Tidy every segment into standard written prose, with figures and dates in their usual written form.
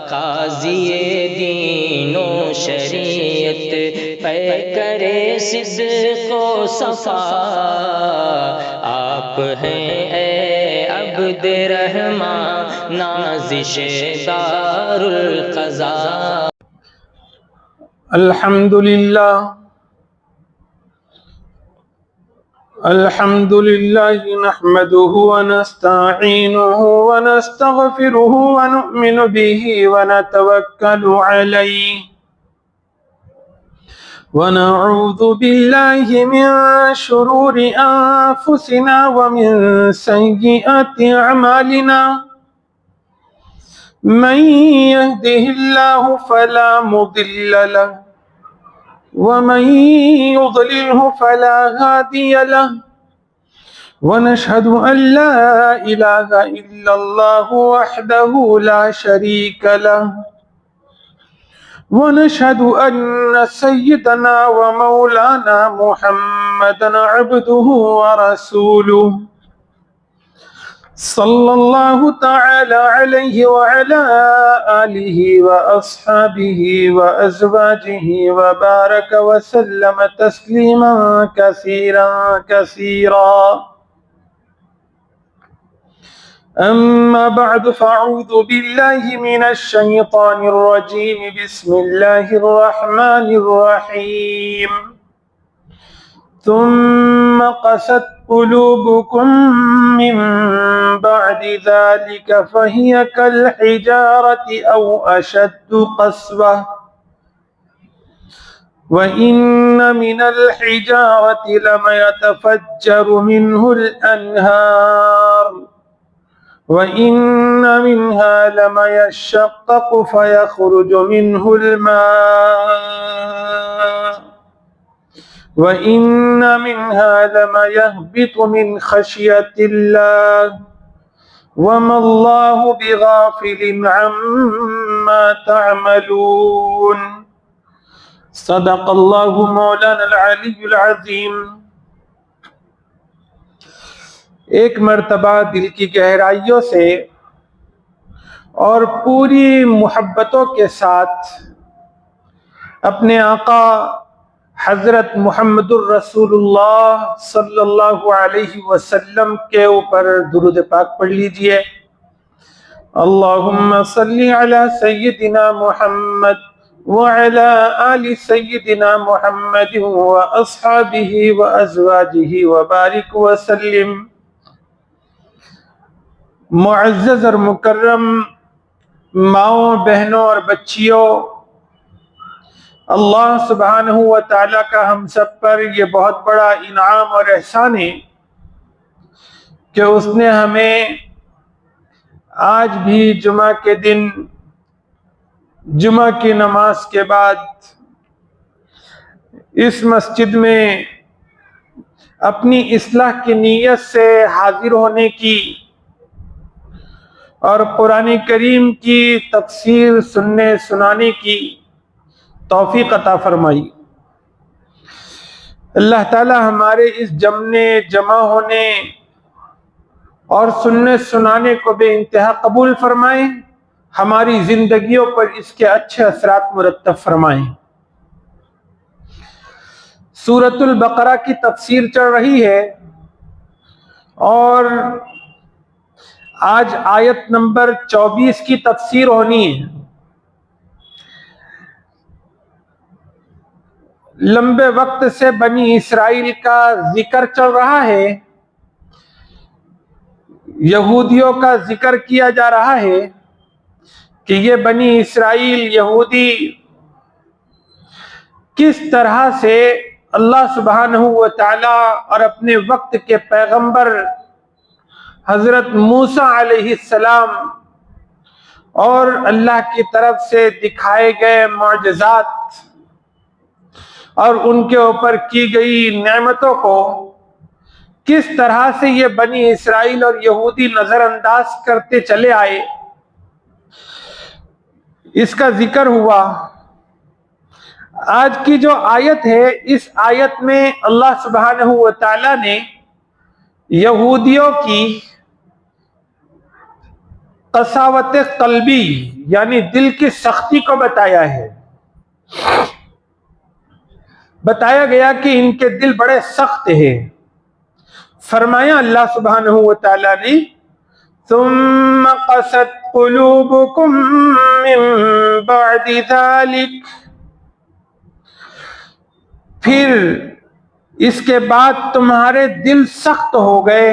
قاضی دین و شریعت پہ کرے صدق و صفا، آپ ہیں اے عبد رحماں نازش دار القضاء۔ الحمد لله نحمده ونستعينه ونستغفره ونؤمن به ونتوكل عليه ونعوذ بالله من شرور أنفسنا ومن سيئات أعمالنا، من يهده الله فلا مضل له ومن يضلله فلا هادي له، ونشهد أن لا إله إلا الله وحده لا شريك له، ونشهد أن سيدنا ومولانا محمدا عبده ورسوله، صلى الله تعالى عليه وعلى آله وأصحابه وأزواجه وبارك وسلم تسليما كثيرا كثيرا. أما بعد، فأعوذ بالله من الشيطان الرجيم، بسم الله الرحمن الرحيم. ثم قست قلوبكم من بعد ذلك فهي كالحجارة أو أشد قسوة، وإن من الحجارة لما يتفجر منه الأنهار، وإن منها لما يشقق فيخرج منه الماء، وَإِنَّ مِنْهَا لَمَا يَهْبِطُ مِنْ خَشْيَةِ اللَّهِ وَمَا اللَّهُ بِغَافِلٍ عَمَّا تَعْمَلُونَ. صدق اللہ مولانا العلی العظیم. ایک مرتبہ دل کی گہرائیوں سے اور پوری محبتوں کے ساتھ اپنے آقا حضرت محمد الرسول اللہ صلی اللہ علیہ وسلم کے اوپر درود پاک پڑھ لیجئے. اللہم صلی علی سیدنا محمد وعلی آل سیدنا محمد واصحابہ وازواجہ وبارک وسلم. معزز اور مکرم ماؤں، بہنوں اور بچیوں، اللہ سبحانہ و تعالیٰ کا ہم سب پر یہ بہت بڑا انعام اور احسان ہے کہ اس نے ہمیں آج بھی جمعہ کے دن جمعہ کی نماز کے بعد اس مسجد میں اپنی اصلاح کی نیت سے حاضر ہونے کی اور قرآن کریم کی تفسیر سننے سنانے کی توفیق عطا فرمائی. اللہ تعالی ہمارے اس جمع ہونے اور سننے سنانے کو بے انتہا قبول فرمائے، ہماری زندگیوں پر اس کے اچھے اثرات مرتب فرمائیں. سورۃ البقرہ کی تفسیر چل رہی ہے اور آج آیت نمبر 24 کی تفسیر ہونی ہے. لمبے وقت سے بنی اسرائیل کا ذکر چل رہا ہے، یہودیوں کا ذکر کیا جا رہا ہے کہ یہ بنی اسرائیل یہودی کس طرح سے اللہ سبحانہ و تعالی اور اپنے وقت کے پیغمبر حضرت موسیٰ علیہ السلام اور اللہ کی طرف سے دکھائے گئے معجزات اور ان کے اوپر کی گئی نعمتوں کو کس طرح سے یہ بنی اسرائیل اور یہودی نظر انداز کرتے چلے آئے، اس کا ذکر ہوا. آج کی جو آیت ہے، اس آیت میں اللہ سبحانہ و تعالی نے یہودیوں کی قساوت قلبی یعنی دل کی سختی کو بتایا ہے. بتایا گیا کہ ان کے دل بڑے سخت ہیں. فرمایا اللہ سبحانہ و تعالی نے ثم قست قلوبكم من بعد ذلك، پھر اس کے بعد تمہارے دل سخت ہو گئے.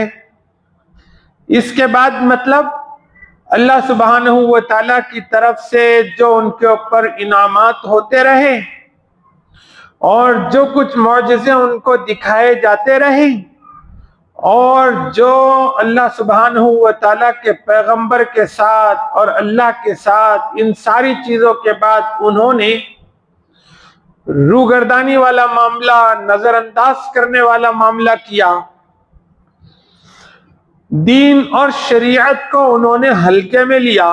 اس کے بعد مطلب اللہ سبحانہ و تعالیٰ کی طرف سے جو ان کے اوپر انعامات ہوتے رہے اور جو کچھ معجزے ان کو دکھائے جاتے رہے اور جو اللہ سبحانہ و تعالیٰ کے پیغمبر کے ساتھ اور اللہ کے ساتھ ان ساری چیزوں کے بعد انہوں نے روگردانی والا معاملہ، نظر انداز کرنے والا معاملہ کیا، دین اور شریعت کو انہوں نے ہلکے میں لیا،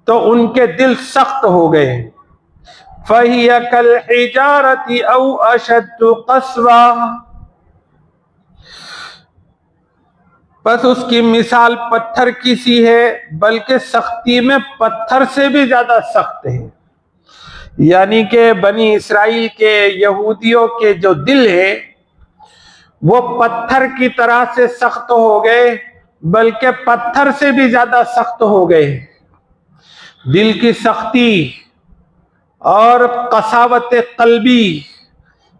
تو ان کے دل سخت ہو گئے. فَهِيَ كَالْحِجَارَةِ أَوْ أَشَدُّ قَسْوَةً، بس اس کی مثال پتھر کی سی ہے، بلکہ سختی میں پتھر سے بھی زیادہ سخت ہے. یعنی کہ بنی اسرائیل کے یہودیوں کے جو دل ہے وہ پتھر کی طرح سے سخت ہو گئے، بلکہ پتھر سے بھی زیادہ سخت ہو گئے. دل کی سختی اور قساوت قلبی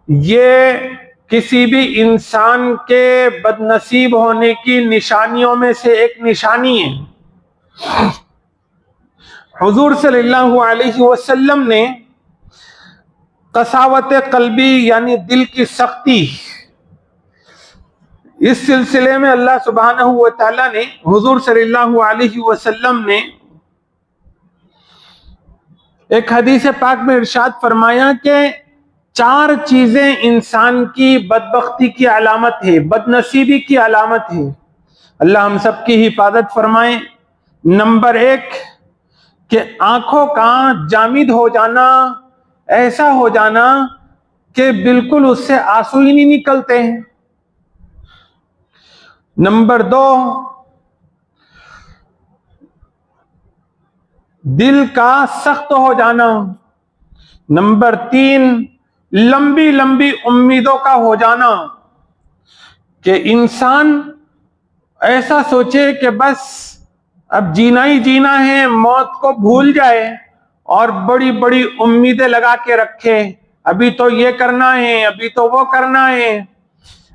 یہ کسی بھی انسان کے بد نصیب ہونے کی نشانیوں میں سے ایک نشانی ہے. حضور صلی اللہ علیہ وسلم نے قساوت قلبی یعنی دل کی سختی، اس سلسلے میں اللہ سبحانہ و تعالیٰ نے حضور صلی اللہ علیہ وسلم نے ایک حدیث پاک میں ارشاد فرمایا کہ 4 چیزیں انسان کی بدبختی کی علامت ہے، بد نصیبی کی علامت ہے. اللہ ہم سب کی حفاظت فرمائے. نمبر 1 کہ آنکھوں کا جامد ہو جانا، ایسا ہو جانا کہ بالکل اس سے آنسو ہی نہیں نکلتے ہیں. نمبر 2 دل کا سخت ہو جانا. نمبر 3 لمبی لمبی امیدوں کا ہو جانا کہ انسان ایسا سوچے کہ بس اب جینا ہی جینا ہے، موت کو بھول جائے اور بڑی بڑی امیدیں لگا کے رکھے. ابھی تو یہ کرنا ہے، ابھی تو وہ کرنا ہے،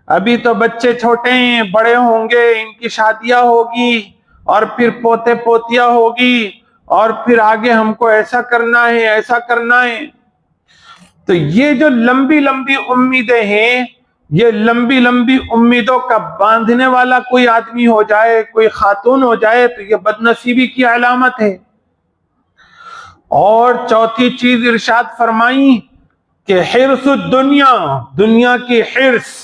ابھی تو بچے چھوٹے ہیں، بڑے ہوں گے، ان کی شادیاں ہوگی اور پھر پوتے پوتیاں ہوگی اور پھر آگے ہم کو ایسا کرنا ہے، ایسا کرنا ہے. تو یہ جو لمبی لمبی امیدیں ہیں، یہ لمبی لمبی امیدوں کا باندھنے والا کوئی آدمی ہو جائے، کوئی خاتون ہو جائے تو یہ بد نصیبی کی علامت ہے. اور چوتھی چیز ارشاد فرمائی کہ حرص الدنیا، دنیا کی حرص.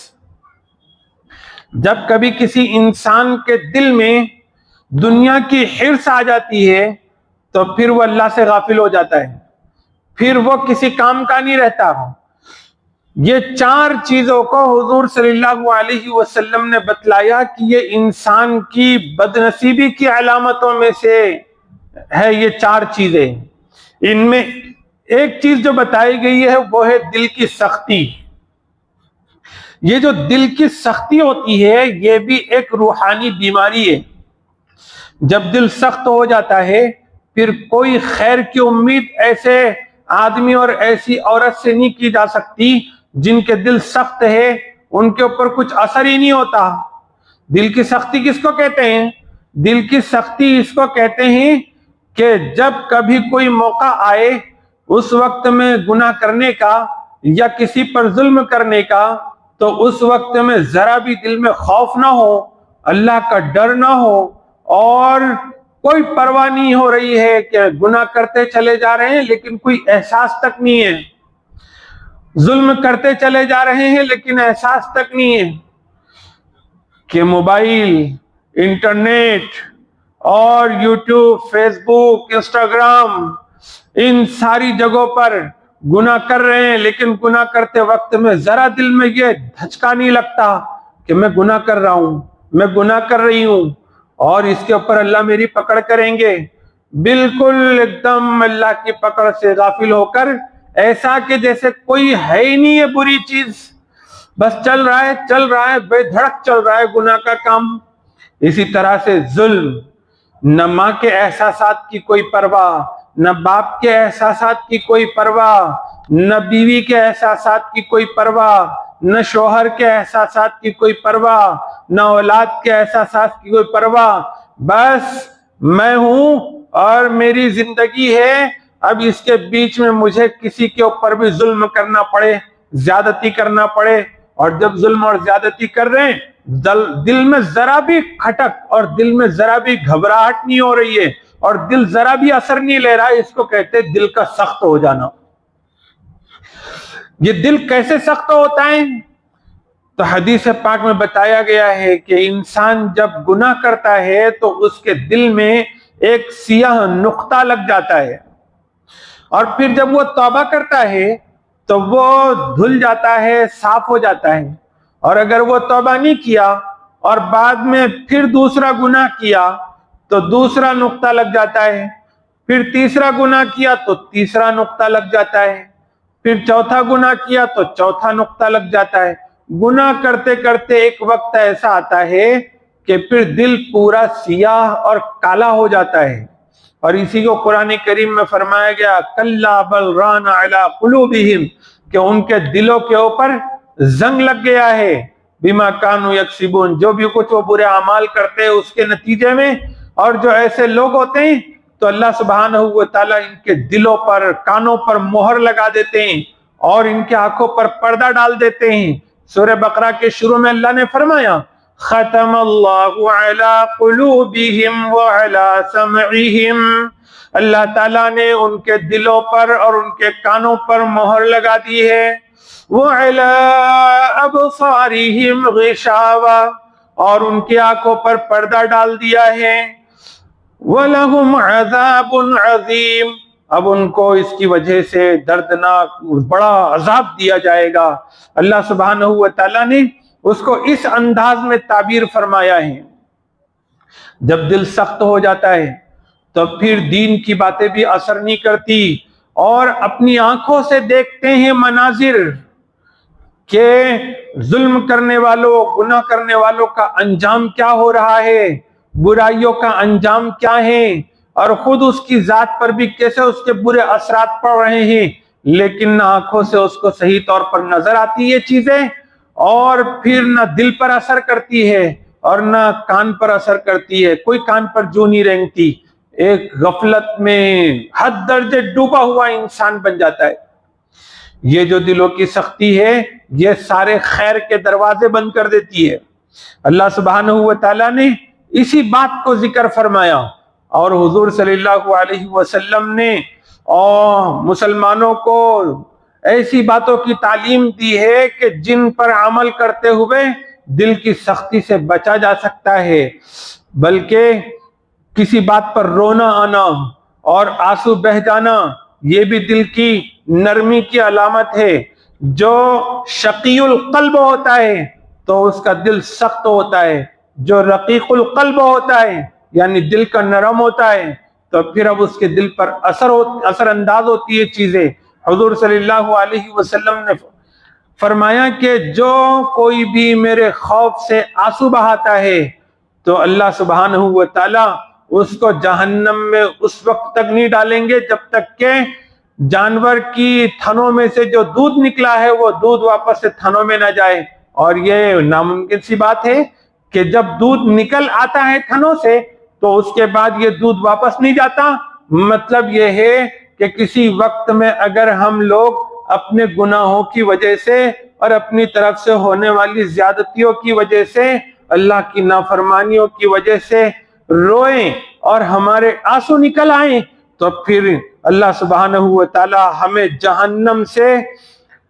جب کبھی کسی انسان کے دل میں دنیا کی حرص آ جاتی ہے تو پھر وہ اللہ سے غافل ہو جاتا ہے، پھر وہ کسی کام کا نہیں رہتا. یہ 4 چیزوں کو حضور صلی اللہ علیہ وسلم نے بتلایا کہ یہ انسان کی بد نصیبی کی علامتوں میں سے ہے. یہ 4 چیزیں، ان میں ایک چیز جو بتائی گئی ہے وہ ہے دل کی سختی. یہ جو دل کی سختی ہوتی ہے یہ بھی ایک روحانی بیماری ہے. جب دل سخت ہو جاتا ہے پھر کوئی خیر کی امید ایسے آدمی اور ایسی عورت سے نہیں کی جا سکتی جن کے دل سخت ہے، ان کے اوپر کچھ اثر ہی نہیں ہوتا. دل کی سختی کس کو کہتے ہیں؟ دل کی سختی اس کو کہتے ہیں کہ جب کبھی کوئی موقع آئے اس وقت میں گناہ کرنے کا یا کسی پر ظلم کرنے کا، تو اس وقت میں ذرا بھی دل میں خوف نہ ہو، اللہ کا ڈر نہ ہو اور کوئی پرواہ نہیں ہو رہی ہے کہ گناہ کرتے چلے جا رہے ہیں لیکن کوئی احساس تک نہیں ہے، ظلم کرتے چلے جا رہے ہیں لیکن احساس تک نہیں ہے کہ موبائل، انٹرنیٹ اور یوٹیوب، فیس بک، انسٹاگرام، ان ساری جگہوں پر گناہ کر رہے ہیں لیکن گناہ کرتے وقت میں ذرا دل میں یہ دھچکا نہیں لگتا کہ میں گناہ کر رہا ہوں، میں گناہ کر رہی ہوں. اور اس کے اوپر اللہ میری پکڑ کریں گے، بالکل ایک دم اللہ کی پکڑ سے غافل ہو کر ایسا کہ جیسے کوئی ہے ہی نہیں یہ بری چیز، بس چل رہا ہے بے دھڑک چل رہا ہے گناہ کا کام۔ اسی طرح سے ظلم، نہ ماں کے احساسات کی کوئی پرواہ، نہ باپ کے احساسات کی کوئی پرواہ، نہ بیوی کے احساسات کی کوئی پرواہ، نہ شوہر کے احساسات کی کوئی پرواہ، نہ اولاد کے احساسات کی کوئی پرواہ، بس میں ہوں اور میری زندگی ہے، اب اس کے بیچ میں مجھے کسی کے اوپر بھی ظلم کرنا پڑے، زیادتی کرنا پڑے، اور جب ظلم اور زیادتی کر رہے ہیں دل میں ذرا بھی کھٹک اور دل میں ذرا بھی گھبراہٹ نہیں ہو رہی ہے اور دل ذرا بھی اثر نہیں لے رہا ہے، اس کو کہتے ہیں دل کا سخت ہو جانا۔ یہ دل کیسے سخت ہوتا ہے؟ تو حدیث پاک میں بتایا گیا ہے کہ انسان جب گناہ کرتا ہے تو اس کے دل میں ایک سیاہ نقطہ لگ جاتا ہے، اور پھر جب وہ توبہ کرتا ہے تو وہ دھل جاتا ہے، صاف ہو جاتا ہے۔ اور اگر وہ توبہ نہیں کیا اور بعد میں پھر دوسرا گناہ کیا تو دوسرا نقطہ لگ جاتا ہے، پھر تیسرا گناہ کیا تو تیسرا نقطہ لگ جاتا ہے، پھر چوتھا گناہ کیا تو چوتھا نقطہ لگ جاتا ہے۔ گناہ کرتے کرتے ایک وقت ایسا آتا ہے کہ پھر دل پورا سیاہ اور کالا ہو جاتا ہے، اور اسی کو قرآن کریم میں فرمایا گیا کَلَّا بَلْ رَانَ عَلَىٰ قُلُوبِهِمْ، کہ ان کے دلوں کے اوپر زنگ لگ گیا ہے، بِمَا كَانُوا يَكْسِبُونَ، جو بھی کچھ وہ برے اعمال کرتے ہیں اس کے نتیجے میں۔ اور جو ایسے لوگ ہوتے ہیں تو اللہ سبحانہ و تعالیٰ ان کے دلوں پر، کانوں پر مہر لگا دیتے ہیں اور ان کے آنکھوں پر پردہ ڈال دیتے ہیں۔ سورہ بقرہ کے شروع میں اللہ نے فرمایا ختم اللہ علی قلوبہم وعلی سمعہم، اللہ تعالیٰ نے ان کے دلوں پر اور ان کے کانوں پر مہر لگا دی ہے، وعلی ابصارہم غشاوہ، اور ان کی آنکھوں پر پردہ ڈال دیا ہے، وَلَهُمْ عَذَابٌ عَظِيمٌ، اب ان کو اس کی وجہ سے دردناک بڑا عذاب دیا جائے گا۔ اللہ سبحانہ و تعالیٰ نے اس کو اس انداز میں تعبیر فرمایا ہے۔ جب دل سخت ہو جاتا ہے تو پھر دین کی باتیں بھی اثر نہیں کرتی، اور اپنی آنکھوں سے دیکھتے ہیں مناظر کہ ظلم کرنے والوں، گناہ کرنے والوں کا انجام کیا ہو رہا ہے، برائیوں کا انجام کیا ہے، اور خود اس کی ذات پر بھی کیسے اس کے برے اثرات پڑ رہے ہیں، لیکن نہ آنکھوں سے اس کو صحیح طور پر نظر آتی یہ چیزیں، اور پھر نہ دل پر اثر کرتی ہے اور نہ کان پر اثر کرتی ہے، کوئی کان پر جو نہیں رینگتی، ایک غفلت میں حد درجے ڈوبا ہوا انسان بن جاتا ہے۔ یہ جو دلوں کی سختی ہے یہ سارے خیر کے دروازے بند کر دیتی ہے۔ اللہ سبحانہ و تعالیٰ نے اسی بات کو ذکر فرمایا، اور حضور صلی اللہ علیہ وسلم نے مسلمانوں کو ایسی باتوں کی تعلیم دی ہے کہ جن پر عمل کرتے ہوئے دل کی سختی سے بچا جا سکتا ہے، بلکہ کسی بات پر رونا آنا اور آنسو بہہ جانا یہ بھی دل کی نرمی کی علامت ہے۔ جو شقی القلب ہوتا ہے تو اس کا دل سخت ہوتا ہے، جو رقیق القلب ہوتا ہے یعنی دل کا نرم ہوتا ہے تو پھر اب اس کے دل پر اثر انداز ہوتی ہے چیزیں۔ حضور صلی اللہ علیہ وسلم نے فرمایا کہ جو کوئی بھی میرے خوف سے آنسو بہاتا ہے تو اللہ سبحانہ و تعالیٰ اس کو جہنم میں اس وقت تک نہیں ڈالیں گے جب تک کہ جانور کی تھنوں میں سے جو دودھ نکلا ہے وہ دودھ واپس سے تھنوں میں نہ جائے۔ اور یہ ناممکن سی بات ہے کہ جب دودھ نکل آتا ہے تھنوں سے تو اس کے بعد یہ دودھ واپس نہیں جاتا۔ مطلب یہ ہے کہ کسی وقت میں اگر ہم لوگ اپنے گناہوں کی وجہ سے اور اپنی طرف سے ہونے والی زیادتیوں کی وجہ سے، اللہ کی نافرمانیوں کی وجہ سے روئیں اور ہمارے آنسو نکل آئیں تو پھر اللہ سبحانہ و تعالی ہمیں جہنم سے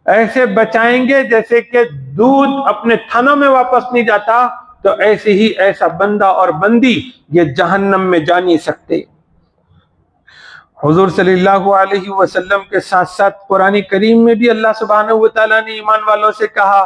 ایسے بچائیں گے جیسے کہ دودھ اپنے تھنوں میں واپس نہیں جاتا، تو ایسے ہی ایسا بندہ اور بندی یہ جہنم میں جا نہیں سکتے۔ حضور صلی اللہ علیہ وسلم کے ساتھ ساتھ قرآن کریم میں بھی اللہ سبحانہ و تعالیٰ نے ایمان والوں سے کہا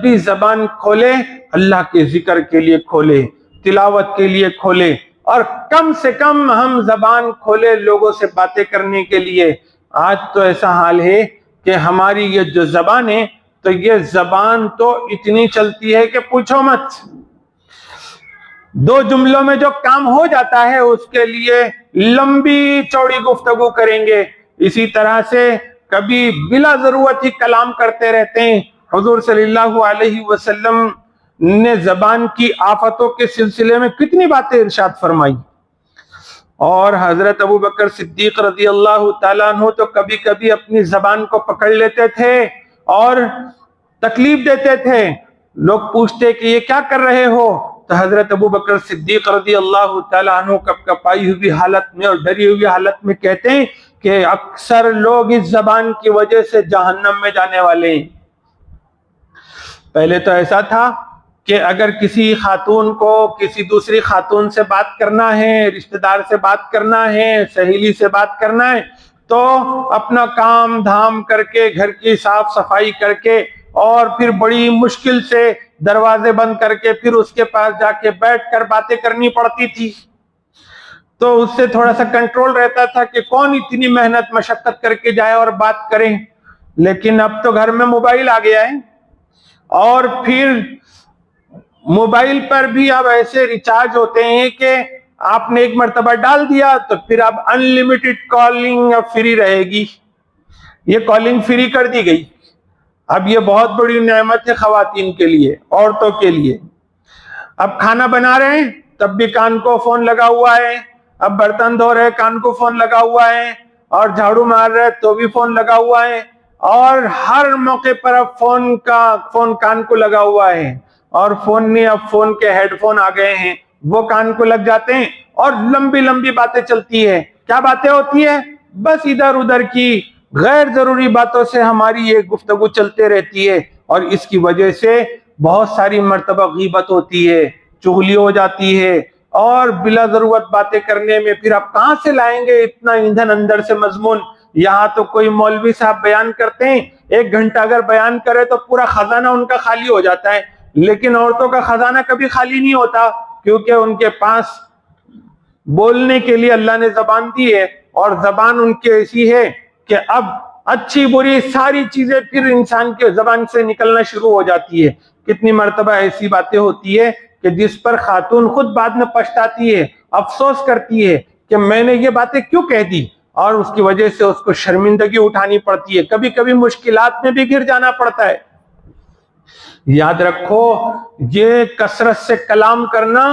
بھی زبان کھولے اللہ کے ذکر کے لیے کھولے، تلاوت کے لیے کھولے، اور کم سے کم ہم زبان کھولے لوگوں سے باتیں کرنے کے لیے۔ آج تو ایسا حال ہے کہ ہماری یہ جو زبان ہے، تو یہ زبان تو اتنی چلتی ہے کہ پوچھو مت۔ 2 جملوں میں جو کام ہو جاتا ہے اس کے لیے لمبی چوڑی گفتگو کریں گے۔ اسی طرح سے کبھی بلا ضرورت ہی کلام کرتے رہتے ہیں۔ حضور صلی اللہ علیہ وسلم نے زبان کی آفتوں کے سلسلے میں کتنی باتیں ارشاد فرمائی، اور حضرت ابو بکر صدیق رضی اللہ تعالیٰ عنہ تو کبھی کبھی اپنی زبان کو پکڑ لیتے تھے اور تکلیف دیتے تھے۔ لوگ پوچھتے کہ یہ کیا کر رہے ہو؟ تو حضرت ابو بکر صدیق رضی اللہ تعالیٰ عنہ کپ کپائی ہوئی حالت میں اور ڈری ہوئی حالت میں کہتے ہیں کہ اکثر لوگ اس زبان کی وجہ سے جہنم میں جانے والے ہیں۔ پہلے تو ایسا تھا کہ اگر کسی خاتون کو کسی دوسری خاتون سے بات کرنا ہے، رشتہ دار سے بات کرنا ہے، سہیلی سے بات کرنا ہے، تو اپنا کام دھام کر کے، گھر کی صاف صفائی کر کے، اور پھر بڑی مشکل سے دروازے بند کر کے پھر اس کے پاس جا کے بیٹھ کر باتیں کرنی پڑتی تھی۔ تو اس سے تھوڑا سا کنٹرول رہتا تھا کہ کون اتنی محنت مشقت کر کے جائے اور بات کریں۔ لیکن اب تو گھر میں موبائل آ گیا ہے، اور پھر موبائل پر بھی اب ایسے ریچارج ہوتے ہیں کہ آپ نے ایک مرتبہ ڈال دیا تو پھر اب انلمیٹڈ کالنگ اب فری رہے گی۔ یہ کالنگ فری کر دی گئی۔ اب یہ بہت بڑی نعمت ہے خواتین کے لیے، عورتوں کے لیے۔ اب کھانا بنا رہے ہیں تب بھی کان کو فون لگا ہوا ہے، اب برتن دھو رہے کان کو فون لگا ہوا ہے، اور جھاڑو مار رہے تو بھی فون لگا ہوا ہے، اور ہر موقع پر اب فون کان کو لگا ہوا ہے۔ اور فون نہیں، اب فون کے ہیڈ فون آ گئے ہیں، وہ کان کو لگ جاتے ہیں، اور لمبی لمبی باتیں چلتی ہے۔ کیا باتیں ہوتی ہے؟ بس ادھر ادھر کی غیر ضروری باتوں سے ہماری یہ گفتگو چلتے رہتی ہے، اور اس کی وجہ سے بہت ساری مرتبہ غیبت ہوتی ہے، چغلی ہو جاتی ہے، اور بلا ضرورت باتیں کرنے میں پھر آپ کہاں سے لائیں گے اتنا ایندھن اندر سے مضمون؟ یہاں تو کوئی مولوی صاحب بیان کرتے ہیں، 1 گھنٹہ اگر بیان کرے تو پورا خزانہ ان کا خالی ہو جاتا ہے، لیکن عورتوں کا خزانہ کبھی خالی نہیں ہوتا، کیونکہ ان کے پاس بولنے کے لیے اللہ نے زبان دی ہے، اور زبان ان کی ایسی ہے کہ اب اچھی بری ساری چیزیں پھر انسان کے زبان سے نکلنا شروع ہو جاتی ہے۔ کتنی مرتبہ ایسی باتیں ہوتی ہے کہ جس پر خاتون خود بعد میں پچھتاتی ہے، افسوس کرتی ہے کہ میں نے یہ باتیں کیوں کہہ دی، اور اس کی وجہ سے اس کو شرمندگی اٹھانی پڑتی ہے، کبھی کبھی مشکلات میں بھی گر جانا پڑتا ہے۔ یاد رکھو، یہ کثرت سے کلام کرنا،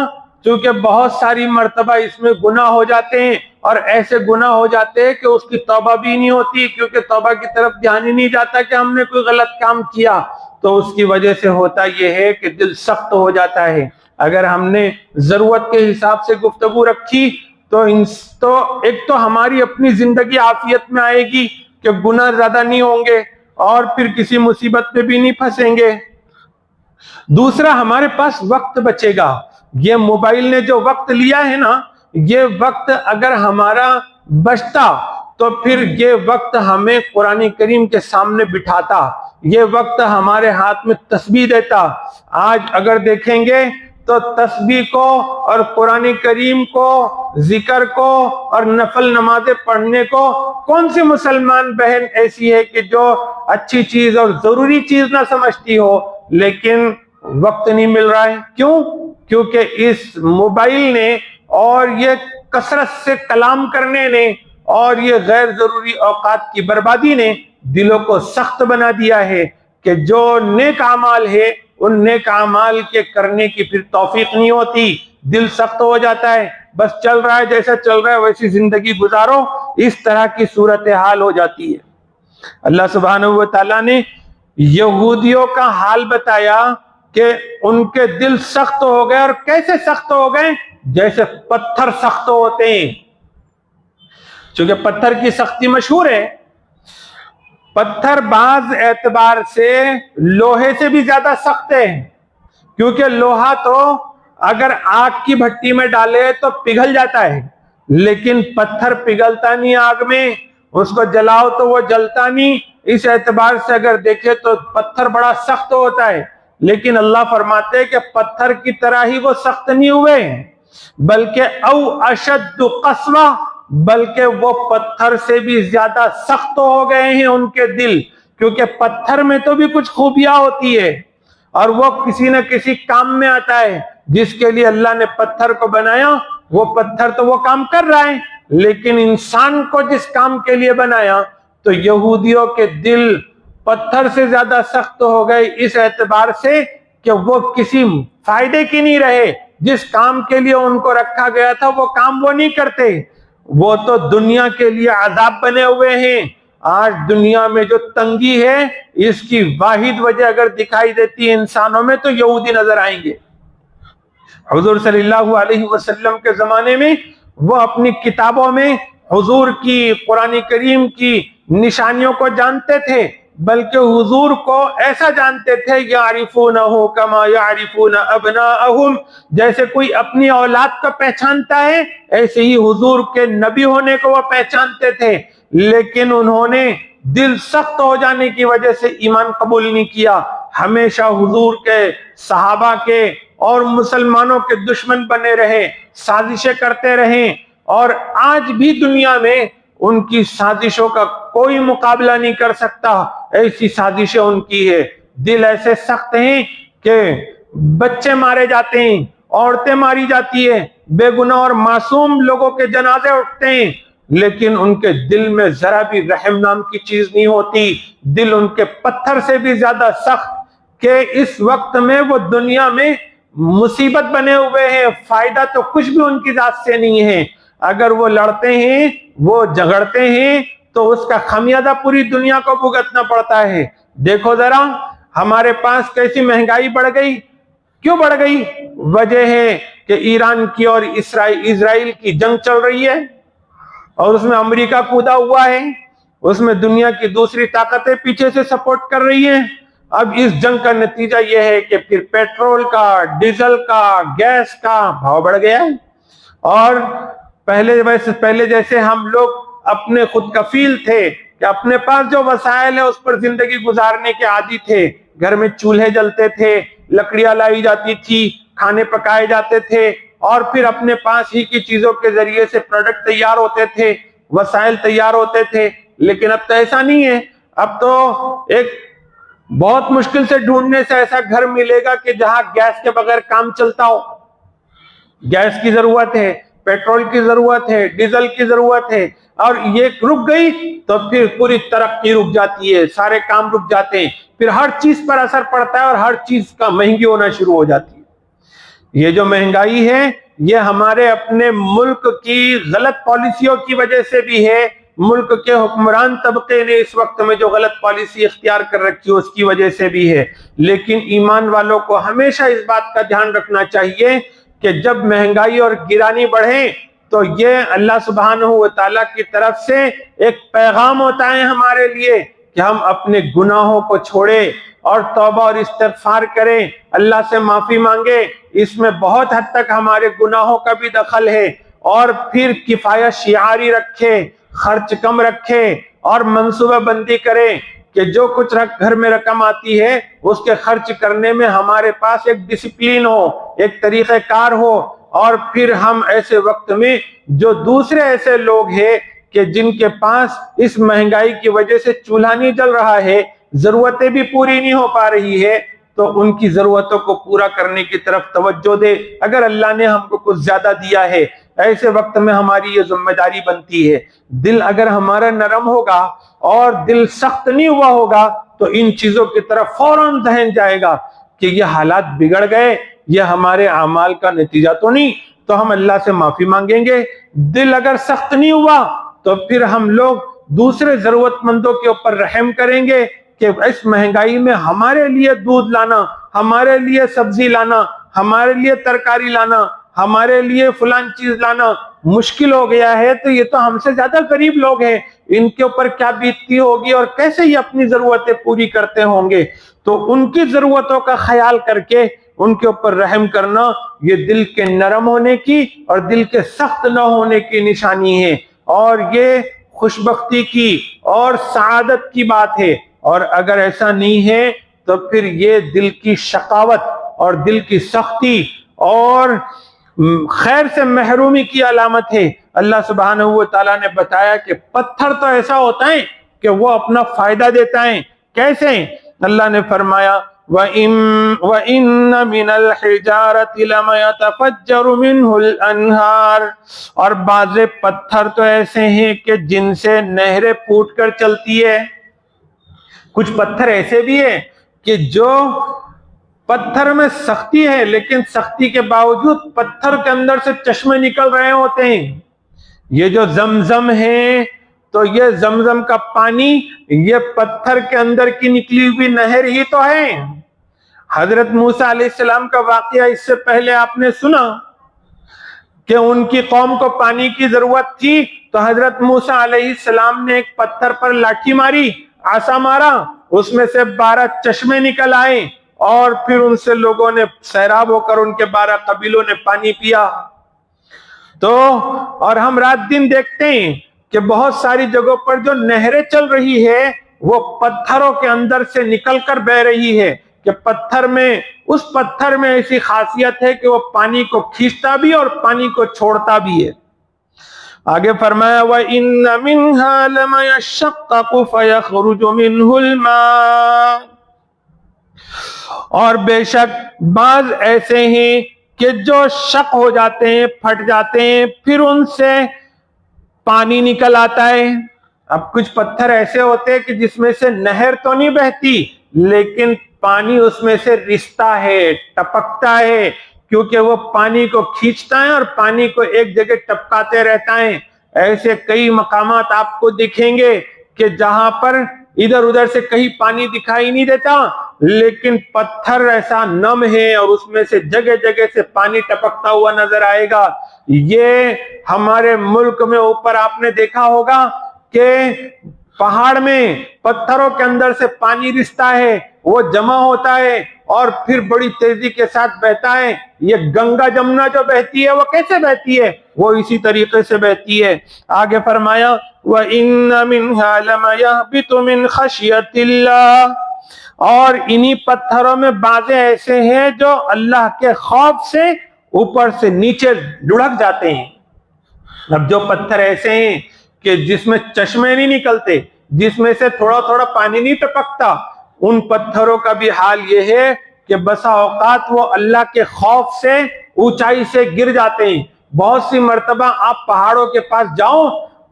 چونکہ بہت ساری مرتبہ اس میں گناہ ہو جاتے ہیں، اور ایسے گناہ ہو جاتے ہیں کہ اس کی توبہ بھی نہیں ہوتی، کیونکہ توبہ کی طرف دھیان ہی نہیں جاتا کہ ہم نے کوئی غلط کام کیا۔ تو اس کی وجہ سے ہوتا یہ ہے کہ دل سخت ہو جاتا ہے۔ اگر ہم نے ضرورت کے حساب سے گفتگو رکھی تو ایک تو ہماری اپنی زندگی عافیت میں آئے گی کہ گناہ زیادہ نہیں ہوں گے، اور پھر کسی مصیبت میں بھی نہیں پھنسیں گے۔ دوسرا، ہمارے پاس وقت بچے گا۔ یہ موبائل نے جو وقت لیا ہے نا، یہ وقت اگر ہمارا بچتا تو پھر یہ وقت ہمیں قرآن کریم کے سامنے بٹھاتا، یہ وقت ہمارے ہاتھ میں تسبیح دیتا۔ آج اگر دیکھیں گے تو تسبیح کو اور قرآن کریم کو، ذکر کو اور نفل نمازیں پڑھنے کو کون سی مسلمان بہن ایسی ہے کہ جو اچھی چیز اور ضروری چیز نہ سمجھتی ہو، لیکن وقت نہیں مل رہا ہے؟ کیوں؟ کیونکہ اس موبائل نے اور یہ کثرت سے کلام کرنے نے اور یہ غیر ضروری اوقات کی بربادی نے دلوں کو سخت بنا دیا ہے کہ جو نیک اعمال ہے ان نیک اعمال کے کرنے کی پھر توفیق نہیں ہوتی، دل سخت ہو جاتا ہے، بس چل رہا ہے جیسا چل رہا ہے ویسی زندگی گزارو، اس طرح کی صورتحال ہو جاتی ہے۔ اللہ سبحانہ و تعالیٰ نے یہودیوں کا حال بتایا کہ ان کے دل سخت ہو گئے، اور کیسے سخت ہو گئے؟ جیسے پتھر سخت ہوتے ہیں۔ چونکہ پتھر کی سختی مشہور ہے، پتھر بعض اعتبار سے لوہے سے بھی زیادہ سخت ہے، کیونکہ لوہا تو اگر آگ کی بھٹی میں ڈالے تو پگھل جاتا ہے، لیکن پتھر پگھلتا نہیں آگ میں، اس کو جلاؤ تو وہ جلتا نہیں۔ اس اعتبار سے اگر دیکھیں تو پتھر بڑا سخت ہوتا ہے، لیکن اللہ فرماتے ہیں کہ پتھر کی طرح ہی وہ سخت نہیں ہوئے ہیں، بلکہ او اشد قسوہ، بلکہ وہ پتھر سے بھی زیادہ سخت ہو گئے ہیں ان کے دل، کیونکہ پتھر میں تو بھی کچھ خوبیاں ہوتی ہے اور وہ کسی نہ کسی کام میں آتا ہے۔ جس کے لیے اللہ نے پتھر کو بنایا وہ پتھر تو وہ کام کر رہا ہے، لیکن انسان کو جس کام کے لیے بنایا تو یہودیوں کے دل پتھر سے زیادہ سخت ہو گئے، اس اعتبار سے کہ وہ کسی فائدے کی نہیں رہے، جس کام کے لیے ان کو رکھا گیا تھا وہ کام وہ نہیں کرتے، وہ تو دنیا کے لیے عذاب بنے ہوئے ہیں۔ آج دنیا میں جو تنگی ہے اس کی واحد وجہ اگر دکھائی دیتی ہے انسانوں میں تو یہودی نظر آئیں گے۔ حضور صلی اللہ علیہ وسلم کے زمانے میں وہ اپنی کتابوں میں حضور کی، قرآن کریم کی نشانیوں کو جانتے تھے، بلکہ حضور کو ایسا جانتے تھے یعرفونہ کما یعرفون ابناءہم، جیسے کوئی اپنی اولاد کو پہچانتا ہے ایسے ہی حضور کے نبی ہونے کو وہ پہچانتے تھے، لیکن انہوں نے دل سخت ہو جانے کی وجہ سے ایمان قبول نہیں کیا، ہمیشہ حضور کے، صحابہ کے اور مسلمانوں کے دشمن بنے رہے، سازشیں کرتے رہے، اور آج بھی دنیا میں ان کی سازشوں کا کوئی مقابلہ نہیں کر سکتا، ایسی سازشیں ان کی ہے۔ دل ایسے سخت ہیں کہ بچے مارے جاتے ہیں، عورتیں ماری جاتی ہیں، بے گناہ اور معصوم لوگوں کے جنازے اٹھتے ہیں، لیکن ان کے دل میں ذرا بھی رحم نام کی چیز نہیں ہوتی، دل ان کے پتھر سے بھی زیادہ سخت کہ اس وقت میں وہ دنیا میں مصیبت بنے ہوئے ہیں، فائدہ تو کچھ بھی ان کی ذات سے نہیں ہے۔ اگر وہ لڑتے ہیں، وہ جھگڑتے ہیں تو اس کا خمیازہ پوری دنیا کو بھگتنا پڑتا ہے۔ دیکھو ذرا ہمارے پاس کیسی مہنگائی بڑھ گئی، کیوں بڑھ گئی؟ وجہ ہے کہ ایران کی اور اسرائیل کی جنگ چل رہی ہے اور اس میں امریکہ کودا ہوا ہے، اس میں دنیا کی دوسری طاقتیں پیچھے سے سپورٹ کر رہی ہیں۔ اب اس جنگ کا نتیجہ یہ ہے کہ پھر پیٹرول کا، ڈیزل کا، گیس کا بھاؤ بڑھ گیا ہے، اور پہلے جیسے ہم لوگ اپنے خود کفیل تھے کہ اپنے پاس جو وسائل ہے اس پر زندگی گزارنے کے عادی تھے، گھر میں چولہے جلتے تھے، لکڑیاں لائی جاتی تھی، کھانے پکائے جاتے تھے، اور پھر اپنے پاس ہی کی چیزوں کے ذریعے سے پروڈکٹ تیار ہوتے تھے، وسائل تیار ہوتے تھے، لیکن اب تو ایسا نہیں ہے۔ اب تو ایک بہت مشکل سے ڈھونڈنے سے ایسا گھر ملے گا کہ جہاں گیس کے بغیر کام چلتا ہو۔ گیس کی ضرورت ہے، پیٹرول کی ضرورت ہے، ڈیزل کی ضرورت ہے، اور یہ رک گئی تو پھر پوری ترقی رک جاتی ہے، سارے کام رک جاتے ہیں، پھر ہر چیز پر اثر پڑتا ہے اور ہر چیز کا مہنگی ہونا شروع ہو جاتی ہے۔ یہ جو مہنگائی ہے یہ ہمارے اپنے ملک کی غلط پالیسیوں کی وجہ سے بھی ہے، ملک کے حکمران طبقے نے اس وقت میں جو غلط پالیسی اختیار کر رکھی ہے اس کی وجہ سے بھی ہے، لیکن ایمان والوں کو ہمیشہ اس بات کا دھیان رکھنا چاہیے کہ جب مہنگائی اور گرانی بڑھے تو یہ اللہ سبحانہ و تعالیٰ کی طرف سے ایک پیغام ہوتا ہے ہمارے لیے کہ ہم اپنے گناہوں کو چھوڑیں اور توبہ اور استغفار کریں، اللہ سے معافی مانگے۔ اس میں بہت حد تک ہمارے گناہوں کا بھی دخل ہے، اور پھر کفایت شعاری رکھے، خرچ کم رکھے اور منصوبہ بندی کریں کہ جو کچھ گھر میں رقم آتی ہے اس کے خرچ کرنے میں ہمارے پاس ایک ڈسپلین ہو، ایک طریقہ کار ہو، اور پھر ہم ایسے وقت میں جو دوسرے ایسے لوگ ہیں کہ جن کے پاس اس مہنگائی کی وجہ سے چولہا نہیں جل رہا ہے، ضرورتیں بھی پوری نہیں ہو پا رہی ہے، تو ان کی ضرورتوں کو پورا کرنے کی طرف توجہ دے۔ اگر اللہ نے ہم کو کچھ زیادہ دیا ہے ایسے وقت میں ہماری یہ ذمہ داری بنتی ہے۔ دل اگر ہمارا نرم ہوگا اور دل سخت نہیں ہوا ہوگا تو ان چیزوں کی طرف فوراً ذہن جائے گا کہ یہ حالات بگڑ گئے، یہ ہمارے اعمال کا نتیجہ تو نہیں، تو ہم اللہ سے معافی مانگیں گے۔ دل اگر سخت نہیں ہوا تو پھر ہم لوگ دوسرے ضرورت مندوں کے اوپر رحم کریں گے کہ اس مہنگائی میں ہمارے لیے دودھ لانا، ہمارے لیے سبزی لانا، ہمارے لیے ترکاری لانا، ہمارے لیے فلان چیز لانا مشکل ہو گیا ہے، تو یہ تو ہم سے زیادہ قریب لوگ ہیں، ان کے اوپر کیا بیتتی ہوگی اور کیسے یہ اپنی ضرورتیں پوری کرتے ہوں گے۔ تو ان کی ضرورتوں کا خیال کر کے ان کے اوپر رحم کرنا یہ دل کے نرم ہونے کی اور دل کے سخت نہ ہونے کی نشانی ہے، اور یہ خوش بختی کی اور سعادت کی بات ہے، اور اگر ایسا نہیں ہے تو پھر یہ دل کی شقاوت اور دل کی سختی اور خیر سے محرومی کی علامت ہے۔ اللہ سبحانہ و تعالیٰ نے بتایا کہ پتھر تو ایسا ہوتا ہے کہ وہ اپنا فائدہ دیتا ہے۔ کیسے؟ اللہ نے فرمایا وَإِنَّ مِنَ الْحِجَارَةِ لَمَا يَتَفَجَّرُ مِنْهُ الْأَنْهَارُ، اور بعض پتھر تو ایسے ہیں کہ جن سے نہریں پھوٹ کر چلتی ہے۔ کچھ پتھر ایسے بھی ہیں کہ جو پتھر میں سختی ہے لیکن سختی کے باوجود پتھر کے اندر سے چشمے نکل رہے ہوتے ہیں۔ یہ جو زمزم ہے تو یہ زمزم کا پانی یہ پتھر کے اندر کی نکلی ہوئی نہر ہی تو ہے۔ حضرت موسیٰ علیہ السلام کا واقعہ اس سے پہلے آپ نے سنا کہ ان کی قوم کو پانی کی ضرورت تھی تو حضرت موسیٰ علیہ السلام نے ایک پتھر پر لاٹھی ماری، عصا مارا، اس میں سے 12 چشمے نکل آئے، اور پھر ان سے لوگوں نے سیراب ہو کر ان کے 12 قبیلوں نے پانی پیا۔ تو اور ہم رات دن دیکھتے ہیں کہ بہت ساری جگہوں پر جو نہریں چل رہی ہے وہ پتھروں کے اندر سے نکل کر بہ رہی ہے، کہ اس پتھر میں ایسی خاصیت ہے کہ وہ پانی کو کھینچتا بھی اور پانی کو چھوڑتا بھی ہے۔ آگے فرمایا وَإِنَّ مِنْهَا لَمَا يَشَّقَّقُ فَيَخْرُجُ مِنْهُ الْمَاءُ، اور بے شک بعض ایسے ہیں کہ جو شق ہو جاتے ہیں، پھٹ جاتے ہیں، پھر ان سے پانی نکل آتا ہے۔ اب کچھ پتھر ایسے ہوتے ہیں کہ جس میں سے نہر تو نہیں بہتی لیکن پانی اس میں سے رستا ہے، ٹپکتا ہے، کیونکہ وہ پانی کو کھینچتا ہے اور پانی کو ایک جگہ ٹپکاتے رہتا ہے۔ ایسے کئی مقامات آپ کو دکھیں گے کہ جہاں پر ادھر ادھر سے کہیں پانی دکھائی نہیں دیتا لیکن پتھر ایسا نم ہے اور اس میں سے جگہ جگہ سے پانی ٹپکتا ہوا نظر آئے گا۔ یہ ہمارے ملک میں اوپر آپ نے دیکھا ہوگا کہ پہاڑ میں پتھروں کے اندر سے پانی رستا ہے، وہ جمع ہوتا ہے اور پھر بڑی تیزی کے ساتھ بہتا ہے۔ یہ گنگا جمنا جو بہتی ہے وہ کیسے بہتی ہے؟ وہ اسی طریقے سے بہتی ہے۔ آگے فرمایا وَإِنَّ مِنْهَا لَمَا يَهْبِطُ مِنْ خَشْيَةِ اللَّهِ، اور انہی پتھروں میں بعض ایسے ہیں جو اللہ کے خوف سے اوپر سے نیچے لڑک جاتے ہیں۔ اب جو پتھر ایسے ہیں کہ جس میں چشمے نہیں نکلتے، جس میں سے تھوڑا تھوڑا پانی نہیں ٹپکتا، ان پتھروں کا بھی حال یہ ہے کہ بسا اوقات وہ اللہ کے خوف سے اونچائی سے گر جاتے ہیں۔ بہت سی مرتبہ آپ پہاڑوں کے پاس جاؤ،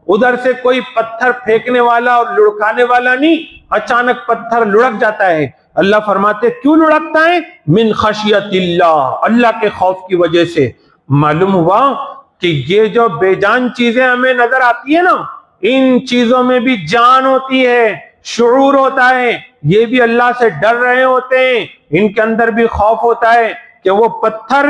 ادھر سے کوئی پتھر پھینکنے والا اور لڑکانے والا نہیں، اچانک پتھر لڑک جاتا ہے۔ اللہ فرماتے کیوں لڑکتا ہے؟ من خشیت اللہ، اللہ کے خوف کی وجہ سے۔ معلوم ہوا کہ یہ جو بے جان چیزیں ہمیں نظر آتی ہیں نا، ان چیزوں میں بھی جان ہوتی ہے، شعور ہوتا ہے، یہ بھی اللہ سے ڈر رہے ہوتے ہیں، ان کے اندر بھی خوف ہوتا ہے کہ وہ پتھر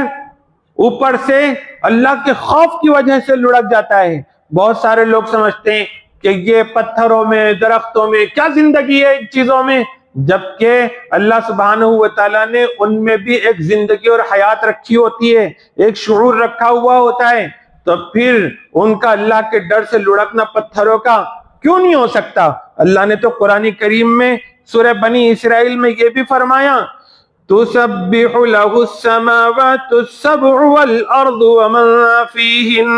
اوپر سے اللہ کے خوف کی وجہ سے لڑک جاتا ہے۔ بہت سارے لوگ سمجھتے ہیں کہ یہ پتھروں میں، درختوں میں کیا زندگی ہے ان چیزوں میں، جبکہ اللہ سبحانہ و تعالیٰ نے ان میں بھی ایک زندگی اور حیات رکھی ہوتی ہے، ایک شعور رکھا ہوا ہوتا ہے۔ تو پھر ان کا اللہ کے ڈر سے لڑکنا پتھروں کا کیوں نہیں ہو سکتا؟ اللہ نے تو قرآن کریم میں سورہ بنی اسرائیل میں یہ بھی فرمایا تسبح له السماوات السبع والارض ومن فیہن،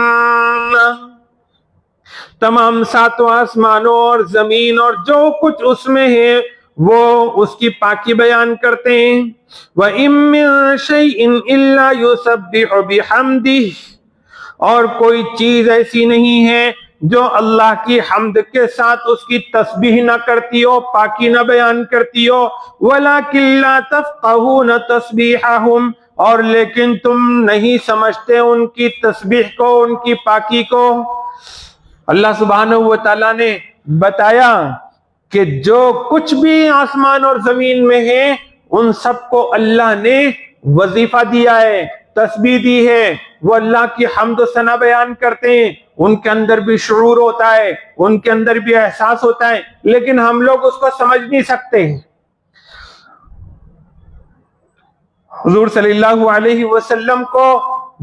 تمام ساتوں آسمانوں اور زمین اور جو کچھ اس میں ہے وہ اس کی پاکی بیان کرتے ہیں۔ وَإِن مِّن شَيْءٍ إِلَّا يُسَبِّحُ بِحَمْدِهِ، اور کوئی چیز ایسی نہیں ہے جو اللہ کی حمد کے ساتھ اس کی تسبیح نہ کرتی ہو، پاکی نہ بیان کرتی ہو۔ وَلَكِن لَا تَفْقَهُونَ تَسْبِيحَهُمْ، اور لیکن تم نہیں سمجھتے ان کی تسبیح کو، ان کی پاکی کو۔ اللہ سبحانہ و تعالیٰ نے بتایا کہ جو کچھ بھی آسمان اور زمین میں ہے ان سب کو اللہ نے وظیفہ دیا ہے، تسبیح دی ہے، وہ اللہ کی حمد و ثنا بیان کرتے ہیں، ان کے اندر بھی شعور ہوتا ہے، ان کے اندر بھی احساس ہوتا ہے، لیکن ہم لوگ اس کو سمجھ نہیں سکتے۔ حضور صلی اللہ علیہ وسلم کو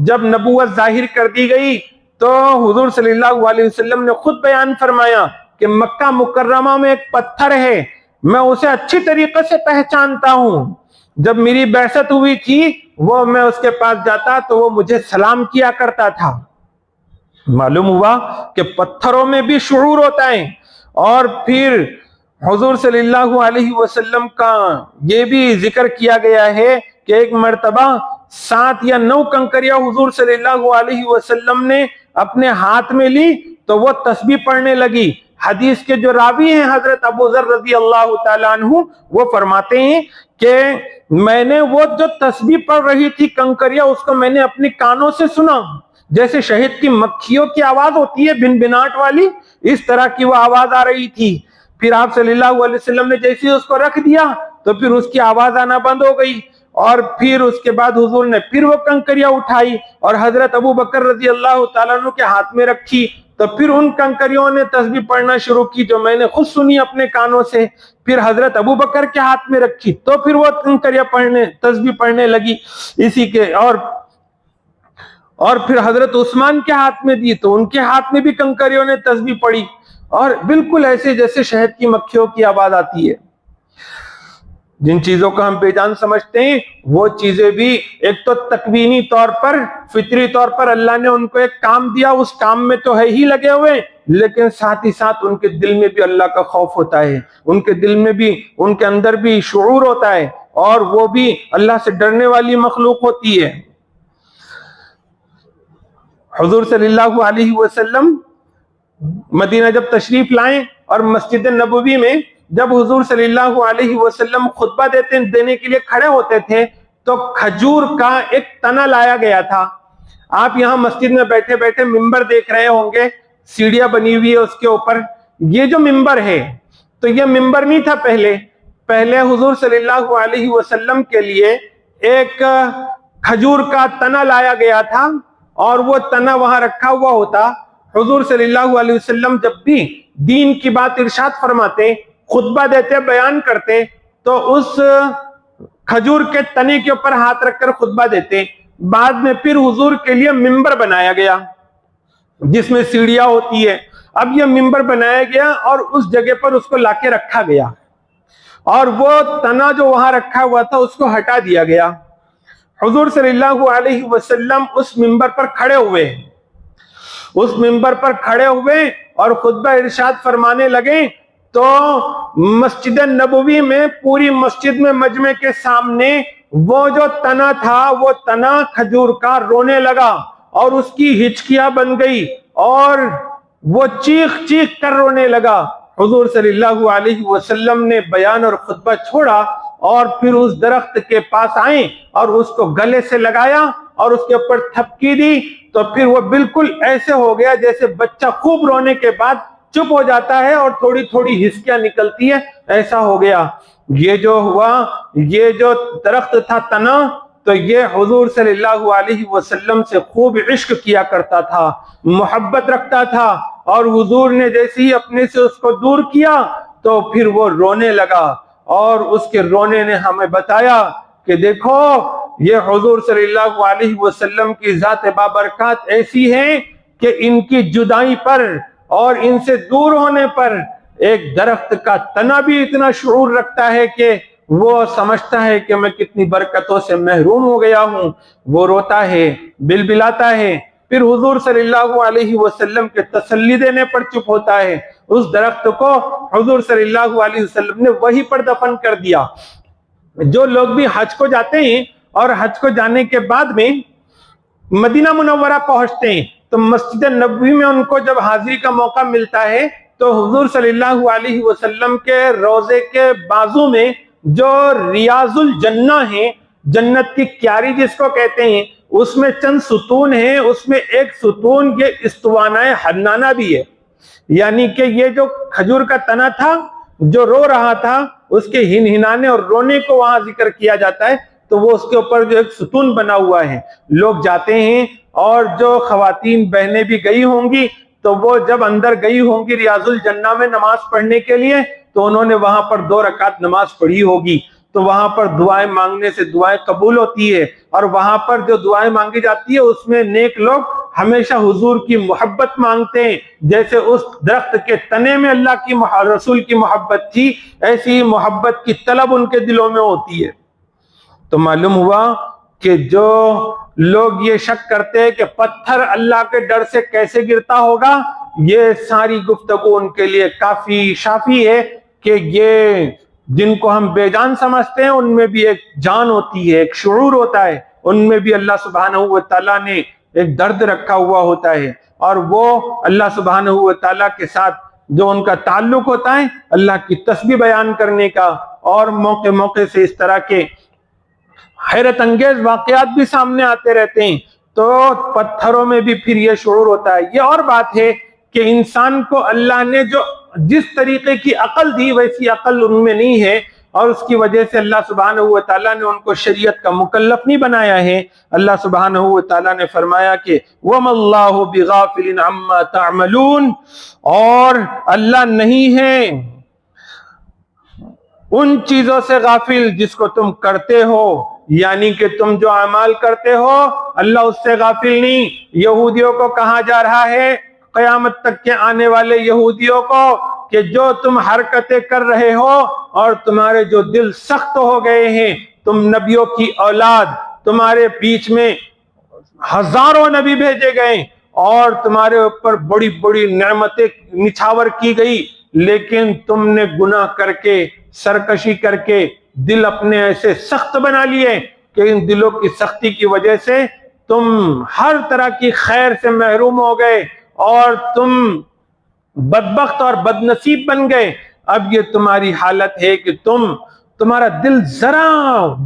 جب نبوت ظاہر کر دی گئی تو حضور صلی اللہ علیہ وسلم نے خود بیان فرمایا کہ مکہ مکرمہ میں ایک پتھر ہے، میں اسے اچھی طریقے سے پہچانتا ہوں، جب میری بعثت ہوئی تھی وہ میں اس کے پاس جاتا تو وہ مجھے سلام کیا کرتا تھا۔ معلوم ہوا کہ پتھروں میں بھی شعور ہوتا ہے۔ اور پھر حضور صلی اللہ علیہ وسلم کا یہ بھی ذکر کیا گیا ہے کہ ایک مرتبہ 7 یا 9 کنکریاں حضور صلی اللہ علیہ وسلم نے اپنے ہاتھ میں لی تو وہ تسبیح پڑھنے لگی۔ حدیث کے جو راوی ہیں حضرت ابو ذر رضی اللہ تعالیٰ عنہ، وہ فرماتے ہیں کہ میں نے وہ جو تسبیح پڑھ رہی تھی کنکریاں، اس کو میں نے اپنے کانوں سے سنا، جیسے شہد کی مکھیوں کی آواز ہوتی ہے بن بناٹ والی، اس طرح کی وہ آواز آ رہی تھی۔ پھر آپ صلی اللہ علیہ وسلم نے جیسے اس کو رکھ دیا تو پھر اس کی آواز آنا بند ہو گئی، اور پھر اس کے بعد حضور نے پھر وہ کنکریاں اٹھائی اور حضرت ابو بکر رضی اللہ تعالیٰ عنہ کے ہاتھ میں رکھی، تو پھر ان کنکریوں نے تسبیح پڑھنا شروع کی جو میں نے خود سنی اپنے کانوں سے۔ پھر حضرت ابو بکر کے ہاتھ میں رکھی تو پھر وہ کنکریاں تسبیح پڑھنے لگی اسی کے، اور پھر حضرت عثمان کے ہاتھ میں دی تو ان کے ہاتھ میں بھی کنکریوں نے تسبیح پڑھی، اور بالکل ایسے جیسے شہد کی مکھیوں کی آواز آتی ہے۔ جن چیزوں کا ہم بے جان سمجھتے ہیں وہ چیزیں بھی ایک تو تکوینی طور پر، فطری طور پر اللہ نے ان کو ایک کام دیا، اس کام میں تو ہے ہی لگے ہوئے، لیکن ساتھ ہی ساتھ ان کے دل میں بھی اللہ کا خوف ہوتا ہے، ان کے دل میں بھی، ان کے اندر بھی شعور ہوتا ہے، اور وہ بھی اللہ سے ڈرنے والی مخلوق ہوتی ہے۔ حضور صلی اللہ علیہ وسلم مدینہ جب تشریف لائیں اور مسجد نبوی میں جب حضور صلی اللہ علیہ وسلم خطبہ دینے کے لیے کھڑے ہوتے تھے تو کھجور کا ایک تنا لایا گیا تھا۔ آپ یہاں مسجد میں بیٹھے بیٹھے ممبر دیکھ رہے ہوں گے، سیڑھیاں بنی ہوئی ہے اس کے اوپر، یہ جو ممبر ہے تو یہ ممبر نہیں تھا پہلے حضور صلی اللہ علیہ وسلم کے لیے ایک کھجور کا تنا لایا گیا تھا، اور وہ تنا وہاں رکھا ہوا ہوتا۔ حضور صلی اللہ علیہ وسلم جب بھی دین کی بات ارشاد فرماتے، خطبہ دیتے، بیان کرتے، تو اس کھجور کے تنے کے اوپر ہاتھ رکھ کر خطبہ دیتے۔ بعد میں پھر حضور کے لیے ممبر بنایا گیا جس میں سیڑھیاں ہوتی ہے، اب یہ ممبر بنایا گیا اور اس جگہ پر اس کو لا کے رکھا گیا، اور وہ تنا جو وہاں رکھا ہوا تھا اس کو ہٹا دیا گیا۔ حضور صلی اللہ علیہ وسلم اس ممبر پر کھڑے ہوئے اور خطبہ ارشاد فرمانے لگے، تو مسجد نبوی میں پوری مسجد میں مجمع کے سامنے وہ جو تنا تھا، وہ تنا کھجور کا رونے لگا اور اس کی ہچکیاں بن گئی اور وہ چیخ چیخ کر رونے لگا۔ حضور صلی اللہ علیہ وسلم نے بیان اور خطبہ چھوڑا اور پھر اس درخت کے پاس آئے اور اس کو گلے سے لگایا اور اس کے اوپر تھپکی دی، تو پھر وہ بالکل ایسے ہو گیا جیسے بچہ خوب رونے کے بعد چپ ہو جاتا ہے اور تھوڑی تھوڑی ہسکیاں نکلتی ہے، ایسا ہو گیا۔ یہ جو ہوا، یہ جو درخت تھا تنا، تو یہ حضور صلی اللہ علیہ وسلم سے خوب عشق کیا کرتا تھا، محبت رکھتا تھا، اور حضور نے جیسے ہی اپنے سے اس کو دور کیا تو پھر وہ رونے لگا، اور اس کے رونے نے ہمیں بتایا کہ دیکھو یہ حضور صلی اللہ علیہ وسلم کی ذات بابرکات ایسی ہے کہ ان کی جدائی پر اور ان سے دور ہونے پر ایک درخت کا تنا بھی اتنا شعور رکھتا ہے کہ وہ سمجھتا ہے کہ میں کتنی برکتوں سے محروم ہو گیا ہوں، وہ روتا ہے، بلبلاتا ہے، پھر حضور صلی اللہ علیہ وسلم کے تسلی دینے پر چپ ہوتا ہے۔ اس درخت کو حضور صلی اللہ علیہ وسلم نے وہیں پر دفن کر دیا۔ جو لوگ بھی حج کو جاتے ہیں اور حج کو جانے کے بعد میں مدینہ منورہ پہنچتے ہیں تو مسجد نبوی میں ان کو جب حاضری کا موقع ملتا ہے تو حضور صلی اللہ علیہ وسلم کے روضے کے بازو میں جو ریاض الجنہ ہیں، جنت کی کیاری جس کو کہتے ہیں، اس میں چند ستون ہیں، اس میں ایک ستون یہ استوانہ حنانہ بھی ہے، یعنی کہ یہ جو کھجور کا تنا تھا جو رو رہا تھا، اس کے ہنہنانے اور رونے کو وہاں ذکر کیا جاتا ہے، تو وہ اس کے اوپر جو ایک ستون بنا ہوا ہے، لوگ جاتے ہیں، اور جو خواتین بہنیں بھی گئی ہوں گی تو وہ جب اندر گئی ہوں گی ریاض الجنہ میں نماز پڑھنے کے لیے تو انہوں نے وہاں پر 2 رکعت نماز پڑھی ہوگی، تو وہاں پر دعائیں مانگنے سے دعائیں قبول ہوتی ہے، اور وہاں پر جو دعائیں مانگی جاتی ہے اس میں نیک لوگ ہمیشہ حضور کی محبت مانگتے ہیں، جیسے اس درخت کے تنے میں اللہ کی رسول کی محبت تھی، ایسی ہی محبت کی طلب ان کے دلوں میں ہوتی ہے۔ تو معلوم ہوا کہ جو لوگ یہ شک کرتے ہیں کہ پتھر اللہ کے ڈر سے کیسے گرتا ہوگا، یہ ساری گفتگو ان کے لیے کافی شافی ہے کہ یہ جن کو ہم بے جان سمجھتے ہیں ان میں بھی ایک جان ہوتی ہے، ایک شعور ہوتا ہے، ان میں بھی اللہ سبحانہ و تعالیٰ نے ایک درد رکھا ہوا ہوتا ہے، اور وہ اللہ سبحانہ و تعالیٰ کے ساتھ جو ان کا تعلق ہوتا ہے اللہ کی تسبیح بیان کرنے کا، اور موقع موقع سے اس طرح کے حیرت انگیز واقعات بھی سامنے آتے رہتے ہیں، تو پتھروں میں بھی پھر یہ شعور ہوتا ہے۔ یہ اور بات ہے کہ انسان کو اللہ نے جو جس طریقے کی عقل دی ویسی عقل ان میں نہیں ہے، اور اس کی وجہ سے اللہ سبحانہ و تعالیٰ نے ان کو شریعت کا مکلف نہیں بنایا ہے۔ اللہ سبحانہ و تعالیٰ نے فرمایا کہ وَمَا اللَّهُ بِغَافِلٍ عَمَّا تَعْمَلُونَ، اور اللہ نہیں ہے ان چیزوں سے غافل جس کو تم کرتے ہو، یعنی کہ تم جو اعمال کرتے ہو اللہ اس سے غافل نہیں۔ یہودیوں کو کہا جا رہا ہے، قیامت تک کے آنے والے یہودیوں کو، کہ جو تم حرکتیں کر رہے ہو اور تمہارے جو دل سخت ہو گئے ہیں، تم نبیوں کی اولاد، تمہارے بیچ میں ہزاروں نبی بھیجے گئے اور تمہارے اوپر بڑی بڑی نعمتیں نچھاور کی گئی، لیکن تم نے گناہ کر کے، سرکشی کر کے دل اپنے ایسے سخت بنا لیے کہ ان دلوں کی سختی کی وجہ سے تم ہر طرح کی خیر سے محروم ہو گئے اور تم بدبخت اور بدنصیب بن گئے۔ اب یہ تمہاری حالت ہے کہ تمہارا دل ذرا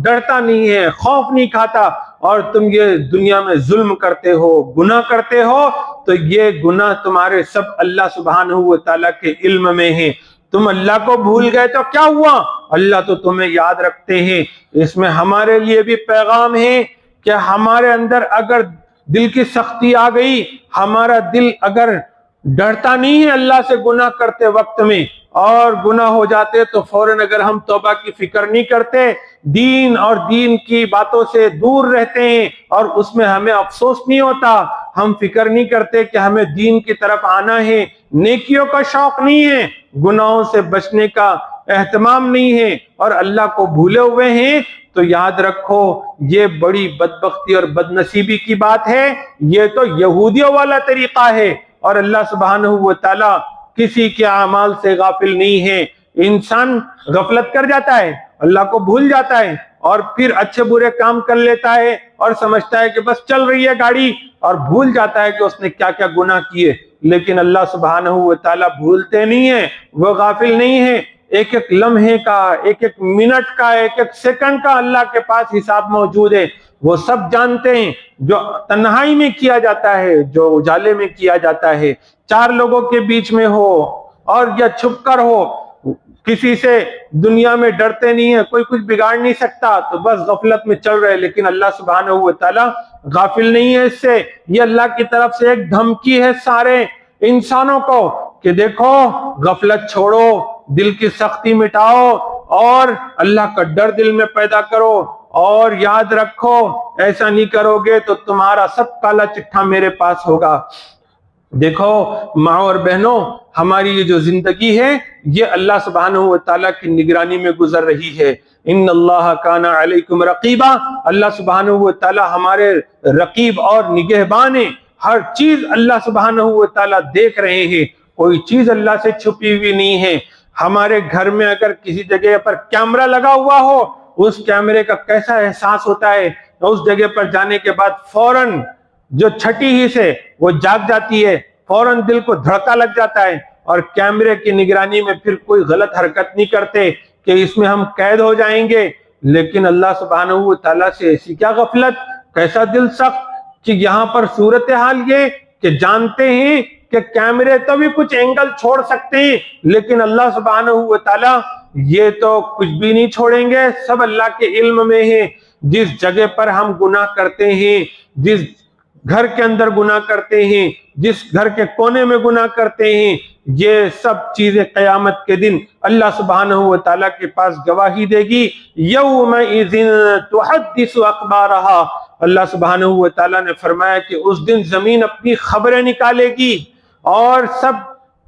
ڈرتا نہیں ہے، خوف نہیں کھاتا، اور تم یہ دنیا میں ظلم کرتے ہو، گناہ کرتے ہو، تو یہ گناہ تمہارے سب اللہ سبحانہ و تعالیٰ کے علم میں ہیں۔ تم اللہ کو بھول گئے تو کیا ہوا؟ اللہ تو تمہیں یاد رکھتے ہیں۔ اس میں ہمارے لیے بھی پیغام ہے کہ ہمارے اندر اگر دل کی سختی آ گئی، ہمارا دل اگر ڈرتا نہیں ہے اللہ سے گناہ کرتے وقت میں، اور گناہ ہو جاتے تو فوراً اگر ہم توبہ کی فکر نہیں کرتے، دین اور دین کی باتوں سے دور رہتے ہیں اور اس میں ہمیں افسوس نہیں ہوتا، ہم فکر نہیں کرتے کہ ہمیں دین کی طرف آنا ہے، نیکیوں کا شوق نہیں ہے، گناہوں سے بچنے کا اہتمام نہیں ہے، اور اللہ کو بھولے ہوئے ہیں، تو یاد رکھو یہ بڑی بدبختی اور بدنصیبی کی بات ہے۔ یہ تو یہودیوں والا طریقہ ہے، اور اللہ سبحانہ و تعالیٰ کسی کے اعمال سے غافل نہیں ہے۔ انسان غفلت کر جاتا ہے، اللہ کو بھول جاتا ہے، اور پھر اچھے برے کام کر لیتا ہے اور سمجھتا ہے کہ بس چل رہی ہے گاڑی، اور بھول جاتا ہے کہ اس نے کیا کیا گناہ کیے۔ لیکن اللہ سبحانہ و تعالیٰ بھولتے نہیں ہیں، وہ غافل نہیں ہیں۔ ایک ایک لمحے کا، ایک ایک منٹ کا، ایک ایک سیکنڈ کا اللہ کے پاس حساب موجود ہے۔ وہ سب جانتے ہیں، جو تنہائی میں کیا جاتا ہے، جو اجالے میں کیا جاتا ہے، چار لوگوں کے بیچ میں ہو اور یا چھپ کر ہو، کسی سے دنیا میں ڈرتے نہیں ہیں، کوئی کچھ بگاڑ نہیں سکتا، تو بس غفلت میں چل رہے۔ لیکن اللہ سبحانہ و تعالیٰ غافل نہیں ہے اس سے۔ یہ اللہ کی طرف سے ایک دھمکی ہے سارے انسانوں کو کہ دیکھو غفلت چھوڑو، دل کی سختی مٹاؤ اور اللہ کا ڈر دل میں پیدا کرو، اور یاد رکھو ایسا نہیں کرو گے تو تمہارا سب کالا چٹھا میرے پاس ہوگا۔ دیکھو ماں اور بہنوں، ہماری یہ جو زندگی ہے یہ اللہ سبحانہ و تعالیٰ کی نگرانی میں گزر رہی ہے۔ ان اللہ کان علیکم رقیبا، اللہ سبحانہ و تعالیٰ ہمارے رقیب اور نگہبان ہیں۔ ہر چیز اللہ سبحانہ و تعالیٰ دیکھ رہے ہیں، کوئی چیز اللہ سے چھپی ہوئی نہیں ہے۔ ہمارے گھر میں اگر کسی جگہ پر کیمرہ لگا ہوا ہو، اس کیمرے کا کیسا احساس ہوتا ہے، اس جگہ پر جانے کے بعد فوراً جو چھٹی ہی سے وہ جاگ جاتی ہے، فوراً دل کو دھڑکا لگ جاتا ہے، اور کیمرے کی نگرانی میں پھر کوئی غلط حرکت نہیں کرتے کہ اس میں ہم قید ہو جائیں گے۔ لیکن اللہ سبحانہ و تعالیٰ سے ایسی کیا غفلت، کیسا دل سخت، کہ یہاں پر صورتحال یہ کہ جانتے ہیں کہ کیمرے تو بھی کچھ اینگل چھوڑ سکتے ہیں، لیکن اللہ سبحانہ و تعالیٰ یہ تو کچھ بھی نہیں چھوڑیں گے، سب اللہ کے علم میں ہے۔ جس جگہ پر ہم گناہ کرتے ہیں، جس گھر کے اندر گناہ کرتے ہیں، جس گھر کے کونے میں گناہ کرتے ہیں، یہ سب چیزیں قیامت کے دن اللہ سبحانہ و تعالیٰ کے پاس گواہی دے گی۔ یومئذ تحدث اخبارہا، اللہ سبحانہ و تعالیٰ نے فرمایا کہ اس دن زمین اپنی خبریں نکالے گی اور سب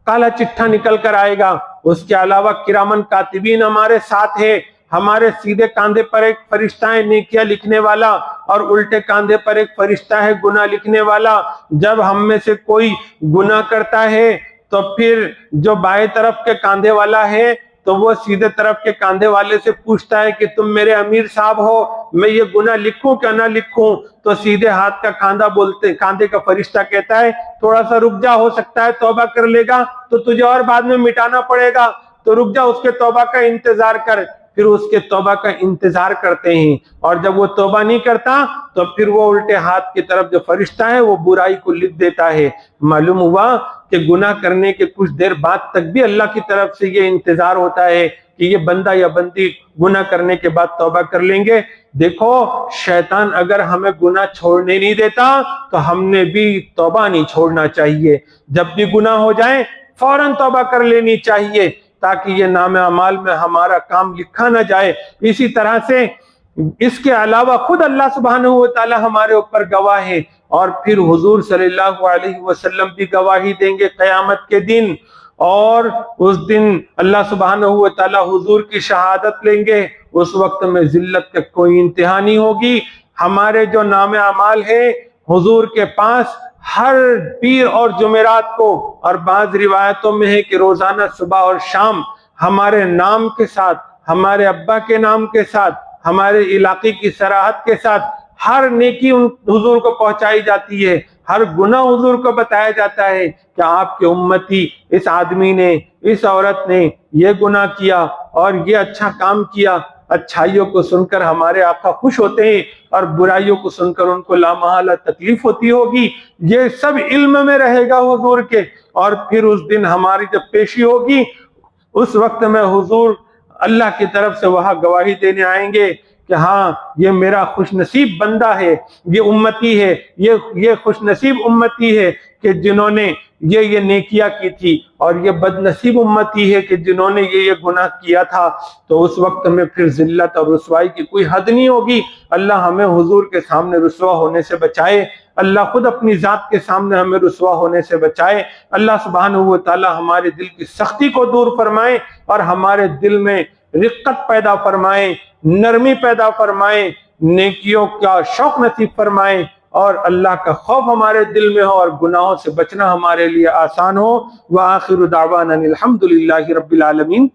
کالا چٹھا نکل کر آئے گا۔ اس کے علاوہ کرامن کاتبین ہمارے ساتھ ہے، ہمارے سیدھے کاندھے پر ایک فرشتہ ہے نیکیاں لکھنے والا، اور الٹے کاندھے پر ایک فرشتہ ہے گناہ لکھنے والا۔ جب ہم میں سے کوئی گناہ کرتا ہے تو پھر جو بائیں طرف کے کاندھے والا ہے تو وہ سیدھے طرف کے کاندھے والے سے پوچھتا ہے کہ تم میرے امیر صاحب ہو، میں یہ گناہ لکھوں کیا نہ لکھوں؟ تو سیدھے ہاتھ کا کاندھے کا فرشتہ کہتا ہے تھوڑا سا رک جا، ہو سکتا ہے توبہ کر لے گا تو تجھے اور بعد میں مٹانا پڑے گا، تو رک جا، اس کے توبہ کا انتظار کر۔ پھر اس کے توبہ کا انتظار کرتے ہیں، اور جب وہ توبہ نہیں کرتا تو پھر وہ الٹے ہاتھ کی طرف جو فرشتہ ہے وہ برائی کو لکھ دیتا ہے۔ معلوم ہوا کہ گناہ کرنے کے کچھ دیر بعد تک بھی اللہ کی طرف سے یہ انتظار ہوتا ہے کہ یہ بندہ یا بندی گناہ کرنے کے بعد توبہ کر لیں گے۔ دیکھو شیطان اگر ہمیں گناہ چھوڑنے نہیں دیتا تو ہم نے بھی توبہ نہیں چھوڑنا چاہیے۔ جب بھی گناہ ہو جائیں فوراً توبہ کر لینی چاہیے تاکہ یہ نام اعمال میں ہمارا کام لکھا نہ جائے۔ اسی طرح سے اس کے علاوہ خود اللہ سبحانہ و تعالی ہمارے اوپر گواہ ہے، اور پھر حضور صلی اللہ علیہ وسلم بھی گواہی دیں گے قیامت کے دن، اور اس دن اللہ سبحانہ و تعالی حضور کی شہادت لیں گے۔ اس وقت میں ذلت کا کوئی انتہا نہیں ہوگی۔ ہمارے جو نام اعمال ہے حضور کے پاس ہر پیر اور جمعرات کو، اور بعض روایتوں میں ہے کہ روزانہ صبح اور شام ہمارے نام کے ساتھ، ہمارے ابا کے نام کے ساتھ، ہمارے علاقے کی صراحت کے ساتھ ہر نیکی حضور کو پہنچائی جاتی ہے، ہر گناہ حضور کو بتایا جاتا ہے کہ آپ کے امتی اس آدمی نے، اس عورت نے یہ گناہ کیا اور یہ اچھا کام کیا۔ اچھائیوں کو سن کر ہمارے آقا خوش ہوتے ہیں، اور برائیوں کو سن کر ان کو لامحالہ تکلیف ہوتی ہوگی۔ یہ سب علم میں رہے گا حضور کے، اور پھر اس دن ہماری جب پیشی ہوگی اس وقت میں حضور اللہ کی طرف سے وہاں گواہی دینے آئیں گے کہ ہاں یہ میرا خوش نصیب بندہ ہے، یہ امتی ہے، یہ خوش نصیب امتی ہے کہ جنہوں نے یہ نیکیاں کی تھی، اور یہ بد نصیب امتی ہے کہ جنہوں نے یہ گناہ کیا تھا۔ تو اس وقت میں پھر ذلت اور رسوائی کی کوئی حد نہیں ہوگی۔ اللہ ہمیں حضور کے سامنے رسوا ہونے سے بچائے، اللہ خود اپنی ذات کے سامنے ہمیں رسوا ہونے سے بچائے۔ اللہ سبحانہ و تعالی ہمارے دل کی سختی کو دور فرمائے اور ہمارے دل میں رقت پیدا فرمائے، نرمی پیدا فرمائے، نیکیوں کا شوق نصیب فرمائے، اور اللہ کا خوف ہمارے دل میں ہو، اور گناہوں سے بچنا ہمارے لیے آسان ہو۔ وآخر دعوانا الحمدللہ رب العالمین۔